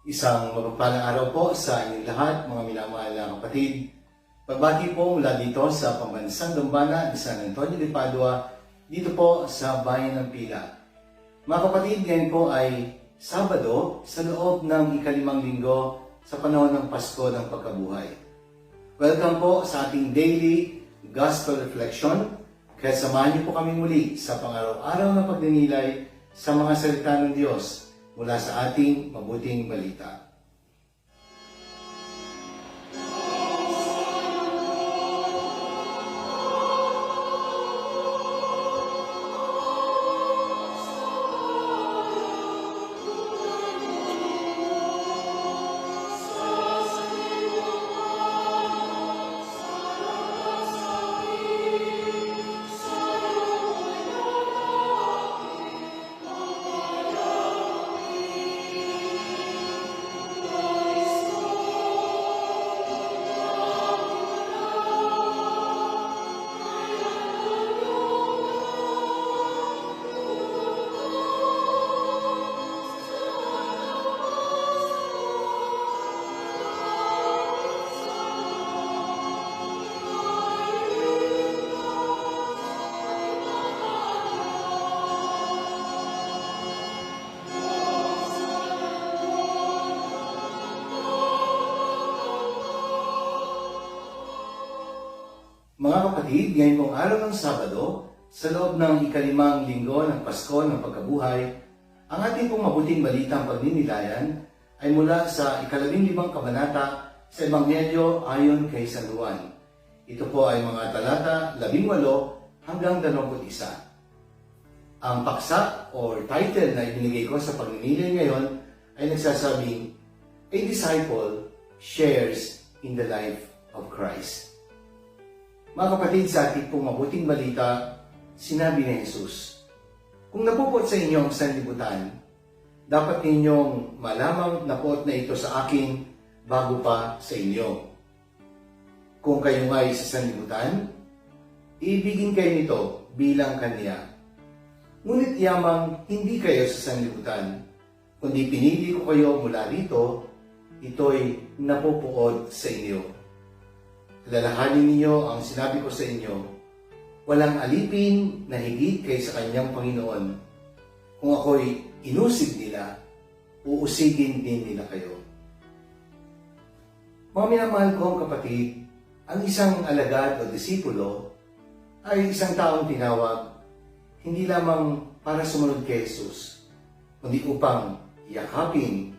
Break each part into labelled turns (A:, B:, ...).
A: Isang mapagpalang araw po sa inyong lahat, mga minamahal na kapatid. Pagbati po mula dito sa pambansang dambana ni San Antonio de Padua, dito po sa bayan ng Pila. Mga kapatid, ngayon po ay Sabado sa loob ng ikalimang linggo sa panahon ng Pasko ng Pagkabuhay. Welcome po sa ating daily Gospel Reflection. Kaya samahan niyo po kami muli sa pang-araw-araw na pagninilay sa mga salita ng Diyos mula sa ating mabuting balita. Mga kapatid, ngayon pong araw ng Sabado, sa loob ng ikalimang linggo ng Pasko ng Pagkabuhay, ang ating pong mabuting balitang pagninilayan ay mula sa 15 kabanata sa Ebanghelyo ayon kay San Juan. Ito po ay mga talata 18 hanggang 21. Ang paksa or title na ibinigay ko sa pagninilay ngayon ay nagsasabing, A Disciple Shares in the Life of Christ. Mga kapatid, sa ating pong mabuting balita, sinabi ni Jesus, kung napupot sa inyo ang sanlibutan, dapat ninyong malamang napot na ito sa akin bago pa sa inyo. Kung kayo ay sa sanlibutan, iibigin kayo nito bilang kanya. Ngunit yamang hindi kayo sa sanlibutan, kundi pinili ko kayo mula rito, ito'y napupuot sa inyo. Alalahanin ninyo ang sinabi ko sa inyo, walang alipin na higit kaysa kanyang Panginoon. Kung ako'y inusig nila, uusigin din nila kayo. Mga minamahal kong kapatid, ang isang alagad o disipulo ay isang taong tinawag hindi lamang para sumunod kay Jesus, kundi upang yakapin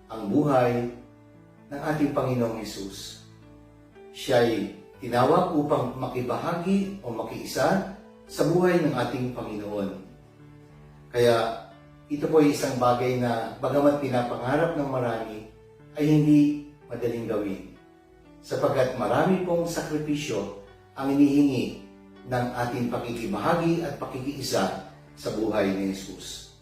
A: ang buhay ng ating Panginoong Jesus. Siya'y tinawag upang makibahagi o makiisa sa buhay ng ating Panginoon. Kaya ito po ay isang bagay na bagamat pinapangarap ng marami ay hindi madaling gawin. Sapagkat marami pong sakripisyo ang inihingi ng ating pakikibahagi at pakikiisa sa buhay ni Jesus.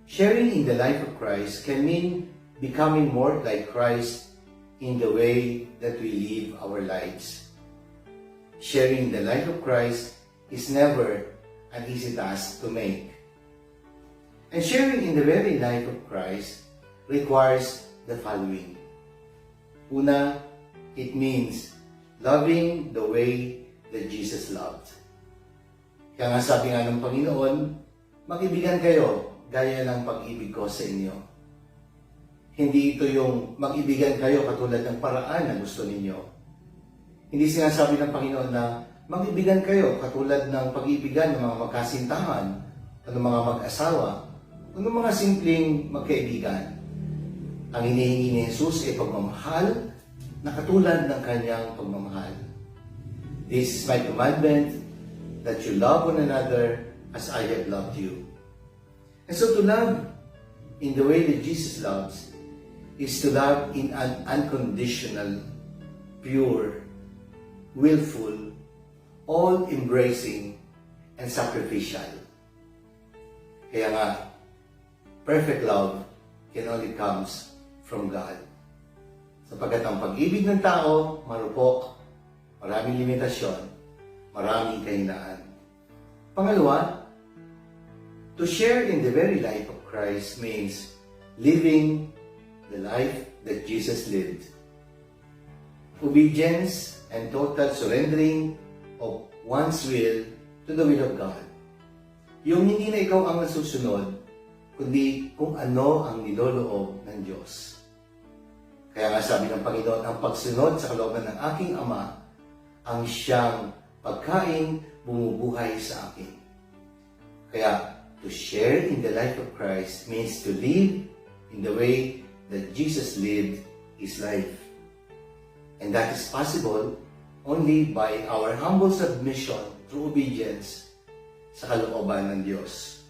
A: Sharing in the life of Christ can mean becoming more like Christ in the way that we live our lives. Sharing the life of Christ is never an easy task to make. And sharing in the very life of Christ requires the following. Una, it means loving the way that Jesus loved. Kaya nga sabi nga ng Panginoon, mag-ibigan kayo gaya ng pag-ibig ko sa inyo. Hindi ito yung mag-ibigan kayo katulad ng paraan na gusto ninyo. Hindi sinasabi ng Panginoon na mag-ibigan kayo katulad ng pag-ibigan ng mga magkasintahan, o ng mga mag-asawa, o ng mga simpleng magkaibigan. Ang hinihingi ni Jesus ay pagmamahal na katulad ng kanyang pagmamahal. This is my commandment, that you love one another as I have loved you. And so to love in the way that Jesus loves is to love in an unconditional, pure, willful, all-embracing, and sacrificial. Kaya nga, perfect love can only comes from God. Sapagkat ang pag-ibig ng tao, marupok, maraming limitasyon, maraming kahinaan. Pangalawa, to share in the very life of Christ means living the life that Jesus lived. Obedience and total surrendering of one's will to the will of God. Yung hindi na ikaw ang nasusunod, kundi kung ano ang niloloob ng Diyos. Kaya nga sabi ng Panginoon, ang pagsunod sa kalooban ng aking Ama, ang siyang pagkain bumubuhay sa akin. Kaya, to share in the life of Christ means to live in the way that Jesus lived His life. And that is possible only by our humble submission through obedience sa kalooban ng Diyos.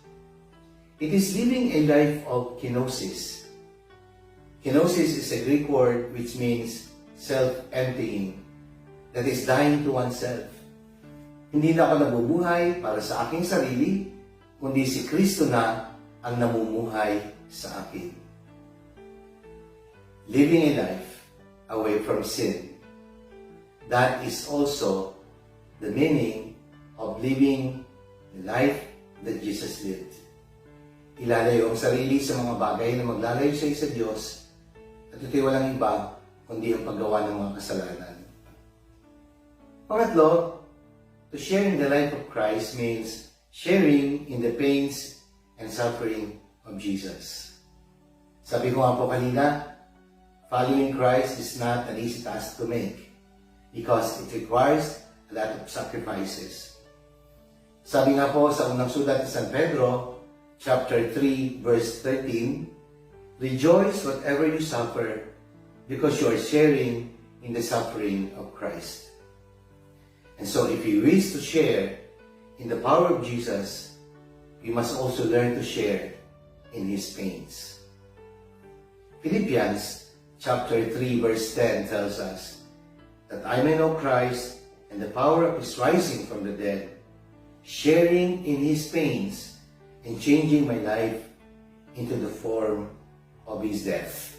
A: It is living a life of kenosis. Kenosis is a Greek word which means self-emptying, that is dying to oneself. Hindi na ako nabubuhay para sa aking sarili, kundi si Kristo na ang namumuhay sa akin. Living a life away from sin. That is also the meaning of living the life that Jesus lived. Ilalayo ang sarili sa mga bagay na maglalayo sa Diyos, at ito'y walang iba kundi ang paggawa ng mga kasalanan. Pangatlo, to share in the life of Christ means sharing in the pains and suffering of Jesus. Sabi ko nga po kanina, following Christ is not an easy task to make because it requires a lot of sacrifices. Sabi nga po sa unang sulat ni San Pedro, chapter 3, verse 13, rejoice whatever you suffer because you are sharing in the suffering of Christ. And so if we wish to share in the power of Jesus, we must also learn to share in His pains. Philippians chapter 3 verse 10 tells us that I may know Christ and the power of His rising from the dead, sharing in His pains and changing my life into the form of His death.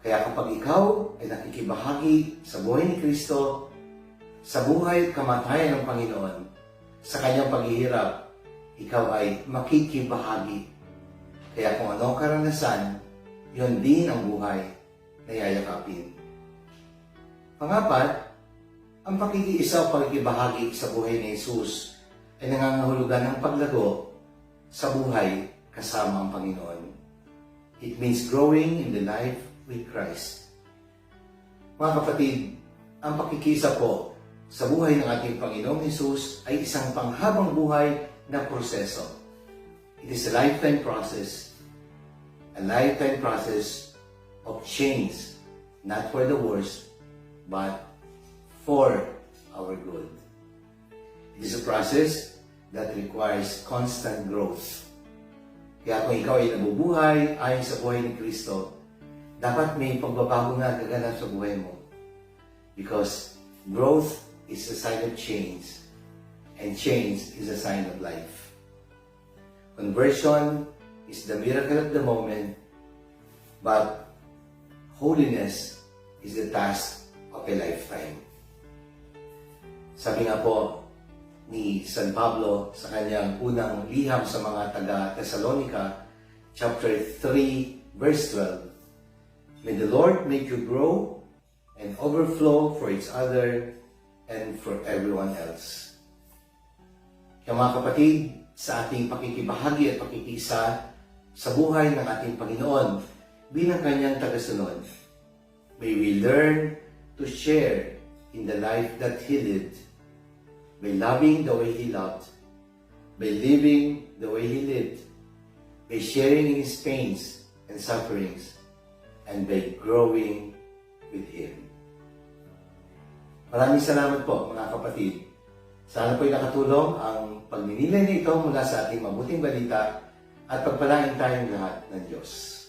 A: Kaya kapag ikaw ay nakikibahagi sa buhay ni Kristo, sa buhay at kamatayan ng Panginoon, sa Kanyang paghihirap, ikaw ay makikibahagi. Kaya kung ano ang karanasan, yun din ang buhay na yayakapin. Pangapat, ang pakikiisa o pagkikibahagi sa buhay ni Jesus ay nangangahulugan ng paglago sa buhay kasama ang Panginoon. It means growing in the life with Christ. Mga kapatid, ang pakikisa po sa buhay ng ating Panginoong Jesus ay isang panghabang buhay na proseso. It is a lifetime process of change, not for the worse, but for our good. It is a process that requires constant growth. Kaya kung ikaw ay nabubuhay ayon sa buhay ni Kristo, dapat may pagbabago na gaganap sa buhay mo. Because growth is a sign of change, and change is a sign of life. Conversion is the miracle of the moment, but holiness is the task of a lifetime. Sabi nga po ni San Pablo sa kanyang unang liham sa mga taga-Thessalonica, chapter 3, verse 12, may the Lord make you grow and overflow for each other and for everyone else. Kaya mga kapatid, sa ating pakikibahagi at pakikisa sa buhay ng ating Panginoon bilang Kanyang tagasunod, may we learn to share in the life that He lived, by loving the way He loved, by living the way He lived, by sharing in His pains and sufferings, and by growing with Him. Maraming salamat po mga kapatid. Sana po'y nakatulong ang pagninilay nito mula sa ating mabuting balita at pagpalain tayong lahat ng Diyos.